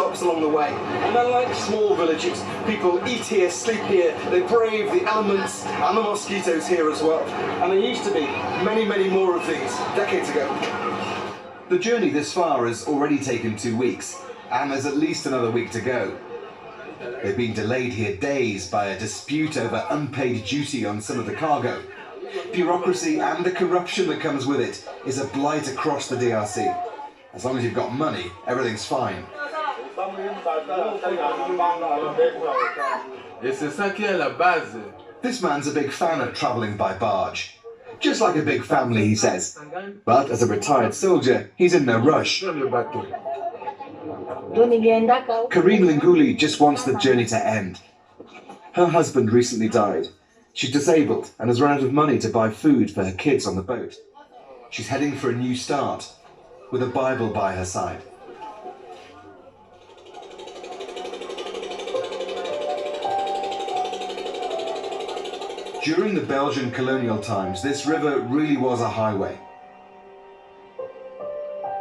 stops along the way. And unlike small villages, people eat here, sleep here, they brave the elements and the mosquitoes here as well. And there used to be many, many more of these decades ago. The journey this far has already taken 2 weeks, and there's at least another week to go. They've been delayed here days by a dispute over unpaid duty on some of the cargo. Bureaucracy and the corruption that comes with it is a blight across the DRC. As long as you've got money, everything's fine. This man's a big fan of travelling by barge. Just like a big family, he says. But as a retired soldier, he's in no rush. Karine Linguli just wants the journey to end. Her husband recently died. She's disabled and has run out of money to buy food for her kids on the boat. She's heading for a new start, with a Bible by her side. During the Belgian colonial times, this river really was a highway.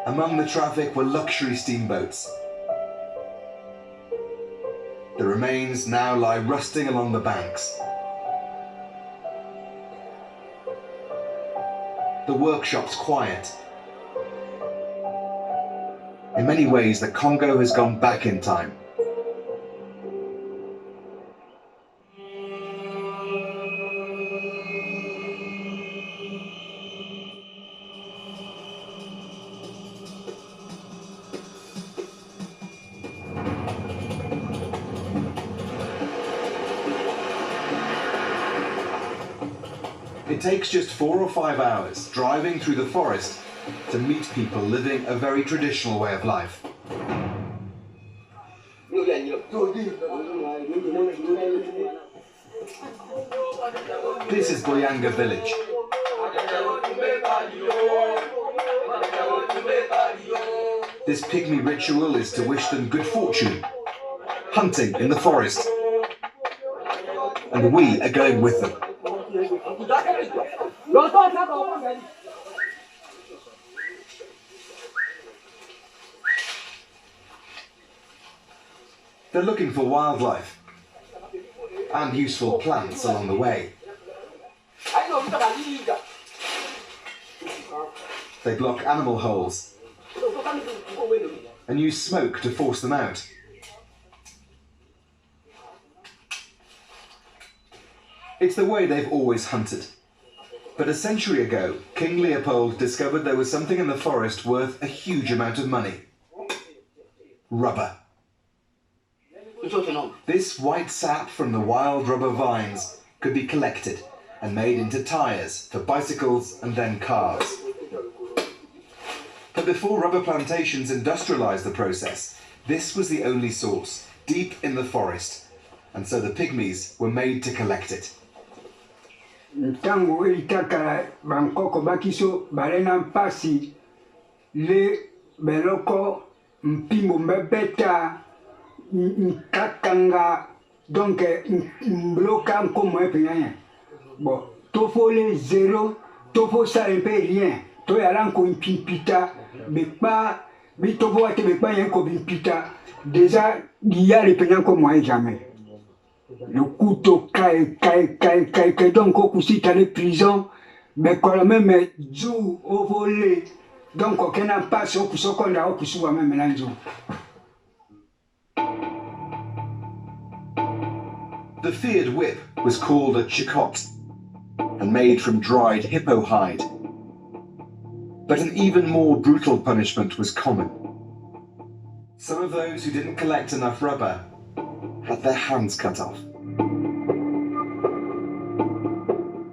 Among the traffic were luxury steamboats. The remains now lie rusting along the banks. The workshop's quiet. In many ways, the Congo has gone back in time. It takes just 4 or 5 hours driving through the forest to meet people living a very traditional way of life. This is Boyanga village. This pygmy ritual is to wish them good fortune, hunting in the forest. And we are going with them. They're looking for wildlife and useful plants along the way. They block animal holes and use smoke to force them out. It's the way they've always hunted. But a century ago, King Leopold discovered there was something in the forest worth a huge amount of money. Rubber. This white sap from the wild rubber vines could be collected and made into tyres for bicycles and then cars. But before rubber plantations industrialised the process, this was the only source, deep in the forest, and so the pygmies were made to collect it. Ntango Elekaka bankoko bakiso balena mpasi le beloko mpimo mbebeta nkakanga donc mbloka nkomo epenya bon tofo le zéro tofo ça un peu rien to yala nko mpipita bekpa bitofo ate bekpa yanko bimpita déjà il y a le penya nkomo jamais. Le couteau caille, donc au coup si t'as les prisons, mais quand même joue au volet, donc aucun n'a pas ce qu'on a au coup sur même l'anjo. The feared whip was called a chikot and made from dried hippo hide. But an even more brutal punishment was common. Some of those who didn't collect enough rubber had their hands cut off.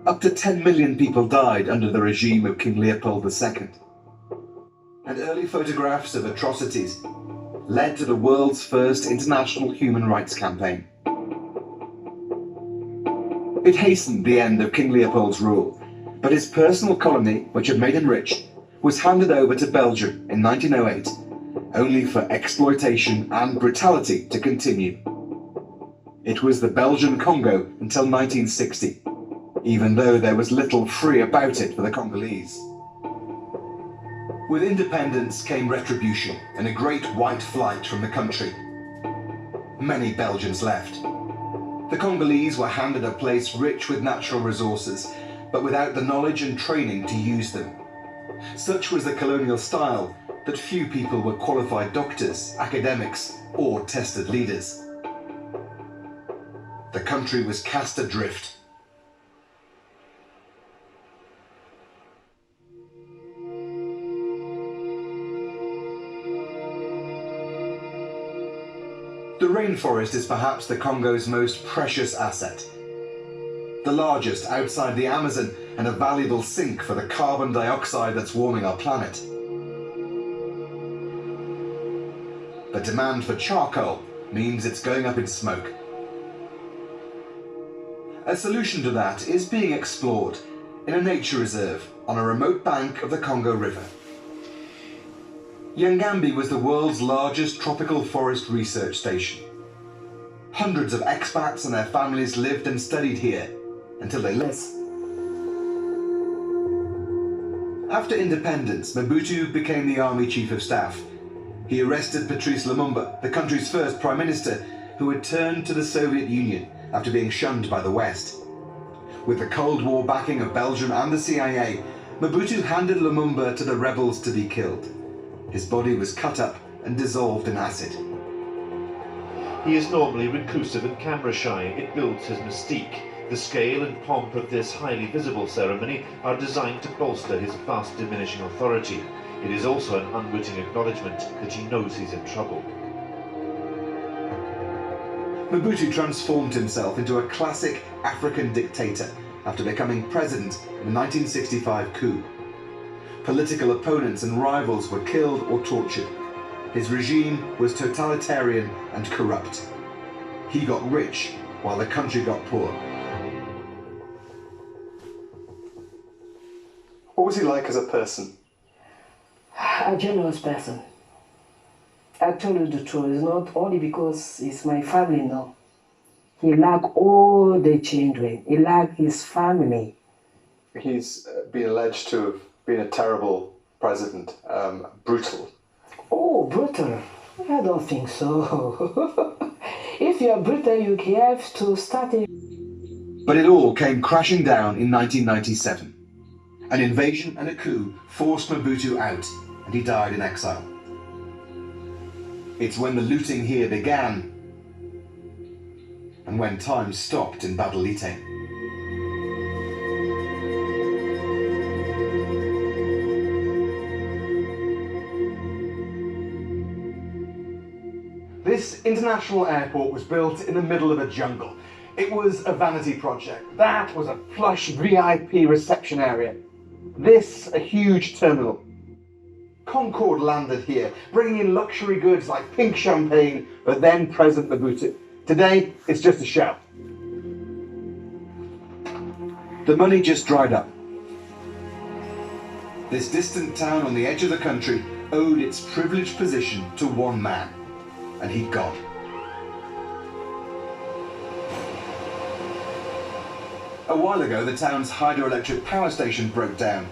Up to 10 million people died under the regime of King Leopold II. And early photographs of atrocities led to the world's first international human rights campaign. It hastened the end of King Leopold's rule, but his personal colony, which had made him rich, was handed over to Belgium in 1908, only for exploitation and brutality to continue. It was the Belgian Congo until 1960, even though there was little free about it for the Congolese. With independence came retribution and a great white flight from the country. Many Belgians left. The Congolese were handed a place rich with natural resources, but without the knowledge and training to use them. Such was the colonial style that few people were qualified doctors, academics, or tested leaders. The country was cast adrift. The rainforest is perhaps the Congo's most precious asset. The largest outside the Amazon and a valuable sink for the carbon dioxide that's warming our planet. But demand for charcoal means it's going up in smoke. A solution to that is being explored in a nature reserve on a remote bank of the Congo River. Yangambi was the world's largest tropical forest research station. Hundreds of expats and their families lived and studied here until they left. After independence, Mobutu became the army chief of staff. He arrested Patrice Lumumba, the country's first prime minister, who had turned to the Soviet Union after being shunned by the West. With the Cold War backing of Belgium and the CIA, Mobutu handed Lumumba to the rebels to be killed. His body was cut up and dissolved in acid. He is normally reclusive and camera-shy. It builds his mystique. The scale and pomp of this highly visible ceremony are designed to bolster his fast diminishing authority. It is also an unwitting acknowledgement that he knows he's in trouble. Mobutu transformed himself into a classic African dictator after becoming president in the 1965 coup. Political opponents and rivals were killed or tortured. His regime was totalitarian and corrupt. He got rich while the country got poor. What was he like as a person? A generous person. I tell you the truth, it's not only because it's my family now. He liked all the children. He liked his family. He's been alleged to have been a terrible president, brutal. Oh, brutal? I don't think so. If you're brutal, you have to start it. But it all came crashing down in 1997. An invasion and a coup forced Mobutu out, and he died in exile. It's when the looting here began, and when time stopped in Badalite. This international airport was built in the middle of a jungle. It was a vanity project. That was a plush VIP reception area. This, a huge terminal. Concorde landed here, bringing in luxury goods like pink champagne for then President Mobutu. Today, it's just a show. The money just dried up. This distant town on the edge of the country owed its privileged position to one man, and he'd gone. A while ago, the town's hydroelectric power station broke down.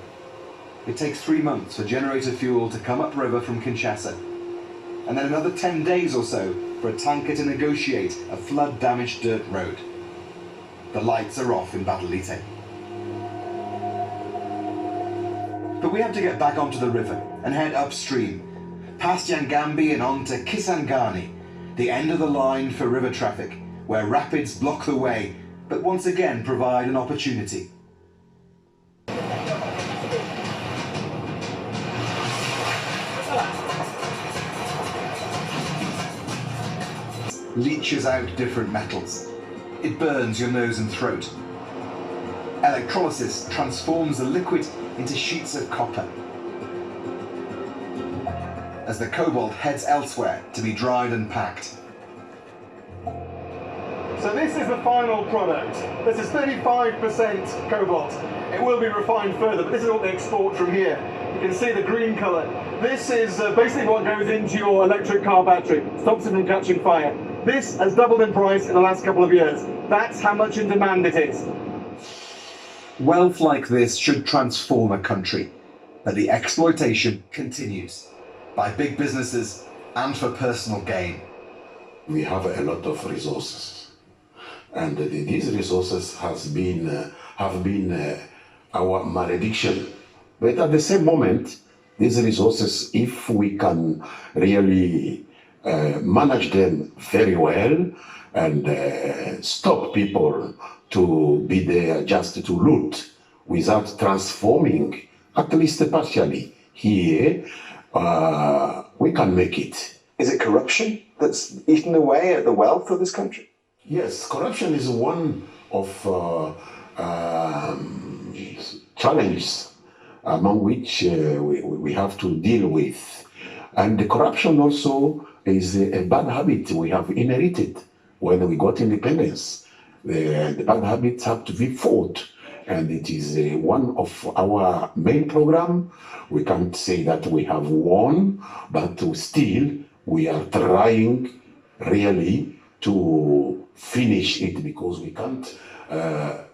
It takes 3 months for generator fuel to come upriver from Kinshasa, and then another 10 days or so for a tanker to negotiate a flood-damaged dirt road. The lights are off in Badalite. But we have to get back onto the river and head upstream, past Yangambi and on to Kisangani, the end of the line for river traffic, where rapids block the way, but once again provide an opportunity. Leaches out different metals. It burns your nose and throat. Electrolysis transforms the liquid into sheets of copper, as the cobalt heads elsewhere to be dried and packed. So this is the final product. This is 35% cobalt. It will be refined further, but this is what they export from here. You can see the green colour. This is basically what goes into your electric car battery, stops it from catching fire. This has doubled in price in the last couple of years. That's how much in demand it is. Wealth like this should transform a country. that the exploitation continues by big businesses and for personal gain. We have a lot of resources, and these resources have been our malediction. But at the same moment, these resources, if we can really manage them very well and stop people to be there just to loot without transforming, at least partially, here, we can make it. Is it corruption that's eaten away at the wealth of this country? Yes, corruption is one of challenges among which we have to deal with. And the corruption also is a bad habit we have inherited when we got independence. The bad habits have to be fought, and it is one of our main program. We can't say that we have won, but still we are trying really to finish it, because we can't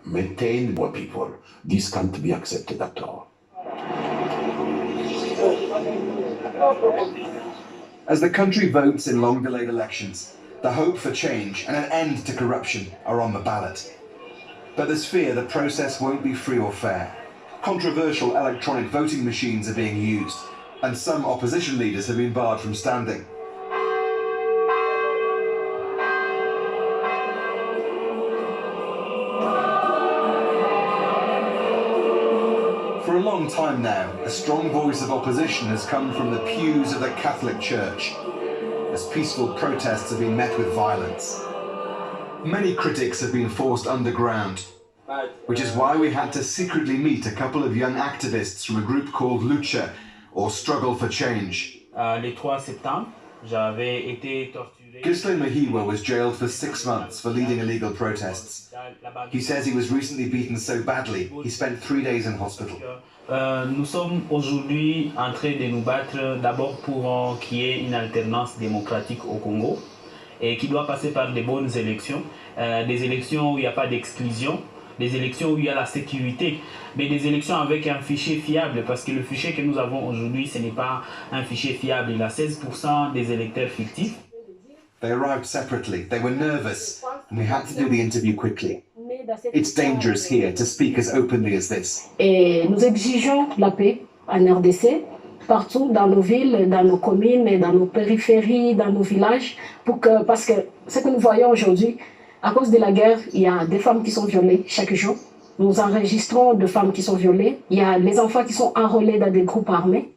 maintain more people. This can't be accepted at all. As the country votes in long-delayed elections, the hope for change and an end to corruption are on the ballot. But there's fear the process won't be free or fair. Controversial electronic voting machines are being used, and some opposition leaders have been barred from standing. For a long time now, a strong voice of opposition has come from the pews of the Catholic Church, as peaceful protests have been met with violence. Many critics have been forced underground, which is why we had to secretly meet a couple of young activists from a group called Rchesse, or Struggle for Change. Le 3 septembre, j'avais été torturé. Ghislain Mahiwa was jailed for 6 months for leading illegal protests. He says he was recently beaten so badly, he spent 3 days in hospital. Nous sommes aujourd'hui en train de nous battre d'abord pour qu'il y ait une alternance démocratique au Congo et qui doit passer par des bonnes élections, des élections où il n'y a pas d'exclusion, des élections où il y a la sécurité, mais des élections avec un fichier fiable, parce que le fichier que nous avons aujourd'hui, ce n'est pas un fichier fiable. Il y a 16% des électeurs fictifs. They arrived separately, they were nervous, and we had to do the interview quickly. It's dangerous here to speak as openly as this. Et nous exigeons la paix en RDC, partout dans nos villes, dans nos communes, dans nos périphéries, dans nos villages, parce que ce que nous voyons aujourd'hui, à cause de la guerre, il y a des femmes qui sont violées chaque jour. Nous enregistrons de femmes qui sont violées. Il y a les enfants qui sont enrôlés dans des groupes armés.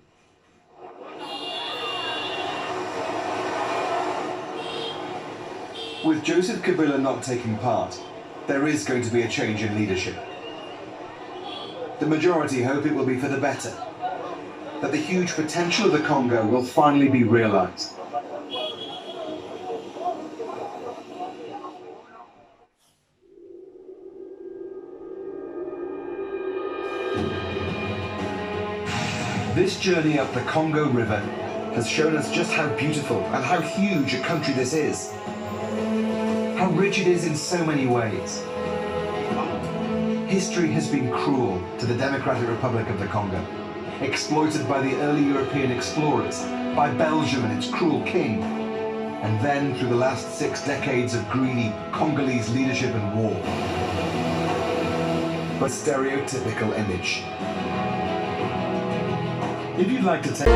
With Joseph Kabila not taking part, there is going to be a change in leadership. The majority hope it will be for the better, that the huge potential of the Congo will finally be realized. This journey up the Congo River has shown us just how beautiful and how huge a country this is. How rich it is in so many ways. History has been cruel to the Democratic Republic of the Congo, exploited by the early European explorers, by Belgium and its cruel king, and then through the last 6 decades of greedy Congolese leadership and war. A stereotypical image. If you'd like to take